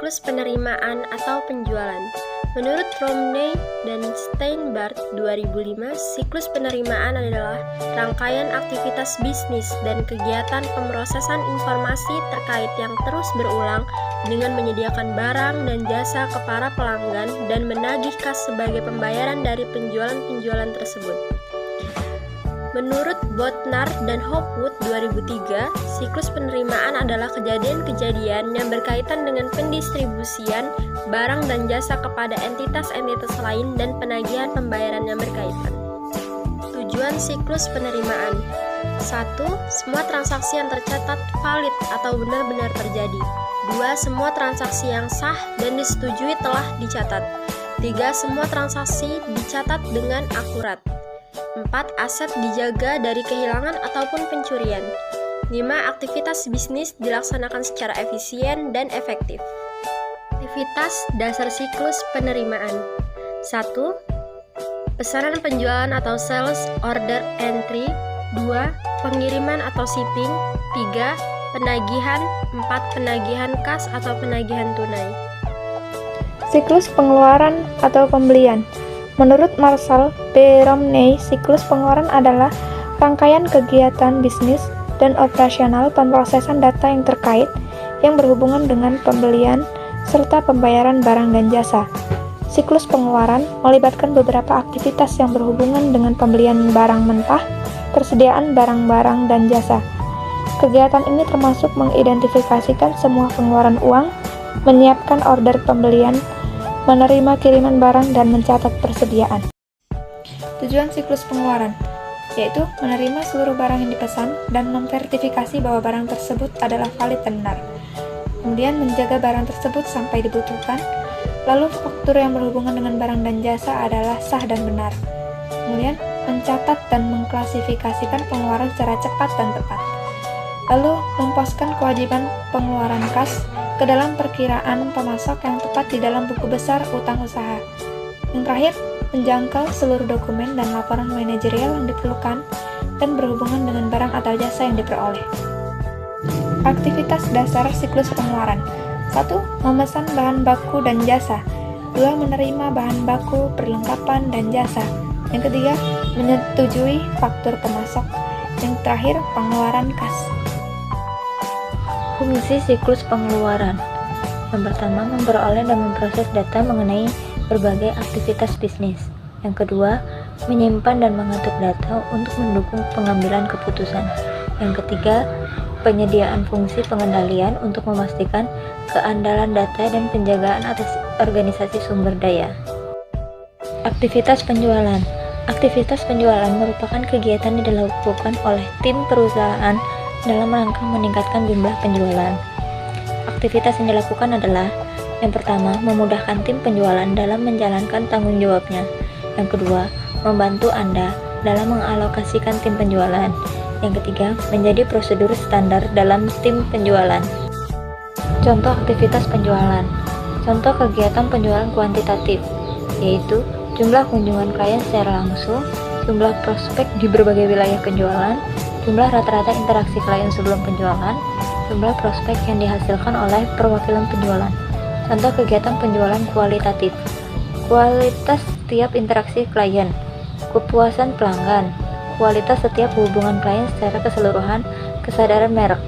siklus penerimaan atau penjualan. Menurut Romney dan Steinbart 2005, siklus penerimaan adalah rangkaian aktivitas bisnis dan kegiatan pemrosesan informasi terkait yang terus berulang dengan menyediakan barang dan jasa ke para pelanggan dan menagih kas sebagai pembayaran dari penjualan-penjualan tersebut. Menurut Botnar dan Hopwood 2003, siklus penerimaan adalah kejadian-kejadian yang berkaitan dengan pendistribusian barang dan jasa kepada entitas-entitas lain dan penagihan pembayaran yang berkaitan. Tujuan siklus penerimaan: 1. Semua transaksi yang tercatat valid atau benar-benar terjadi. 2. Semua transaksi yang sah dan disetujui telah dicatat. 3. Semua transaksi dicatat dengan akurat. 4. Aset dijaga dari kehilangan ataupun pencurian. 5. Aktivitas bisnis dilaksanakan secara efisien dan efektif. Aktivitas dasar siklus penerimaan: 1. Pesanan penjualan atau sales order entry. 2. Pengiriman atau shipping. 3. Penagihan. 4. Penagihan kas atau penagihan tunai. Siklus pengeluaran atau pembelian. Menurut Marshall B. Romney, siklus pengeluaran adalah rangkaian kegiatan bisnis dan operasional pemrosesan data yang terkait yang berhubungan dengan pembelian serta pembayaran barang dan jasa. Siklus pengeluaran melibatkan beberapa aktivitas yang berhubungan dengan pembelian barang mentah, persediaan barang-barang dan jasa. Kegiatan ini termasuk mengidentifikasikan semua pengeluaran uang, menyiapkan order pembelian, menerima kiriman barang, dan mencatat persediaan. Tujuan siklus pengeluaran yaitu menerima seluruh barang yang dipesan dan memverifikasi bahwa barang tersebut adalah valid dan benar. Kemudian menjaga barang tersebut sampai dibutuhkan. Lalu faktur yang berhubungan dengan barang dan jasa adalah sah dan benar. Kemudian mencatat dan mengklasifikasikan pengeluaran secara cepat dan tepat. Lalu memposkan kewajiban pengeluaran kas ke dalam perkiraan pemasok yang tepat di dalam buku besar utang usaha. Yang terakhir, menjangkau seluruh dokumen dan laporan manajerial yang diperlukan dan berhubungan dengan barang atau jasa yang diperoleh. Aktivitas dasar siklus pengeluaran: 1. Memesan bahan baku dan jasa. 2. Menerima bahan baku, perlengkapan, dan jasa. Yang ketiga, menyetujui faktur pemasok. Yang terakhir, pengeluaran kas. Fungsi siklus pengeluaran: yang pertama, memperoleh dan memproses data mengenai berbagai aktivitas bisnis. Yang kedua, menyimpan dan mengatur data untuk mendukung pengambilan keputusan. Yang ketiga, penyediaan fungsi pengendalian untuk memastikan keandalan data dan penjagaan atas organisasi sumber daya. Aktivitas penjualan: aktivitas penjualan merupakan kegiatan yang dilakukan oleh tim perusahaan dalam rangka meningkatkan jumlah penjualan. Aktivitas yang dilakukan adalah: yang pertama, memudahkan tim penjualan dalam menjalankan tanggung jawabnya. Yang kedua, membantu Anda dalam mengalokasikan tim penjualan. Yang ketiga, menjadi prosedur standar dalam tim penjualan. Contoh aktivitas penjualan. Contoh kegiatan penjualan kuantitatif, yaitu jumlah kunjungan klien secara langsung, jumlah prospek di berbagai wilayah penjualan, jumlah rata-rata interaksi klien sebelum penjualan, jumlah prospek yang dihasilkan oleh perwakilan penjualan. Contoh kegiatan penjualan kualitatif: kualitas setiap interaksi klien, kepuasan pelanggan, kualitas setiap hubungan klien secara keseluruhan, kesadaran merek.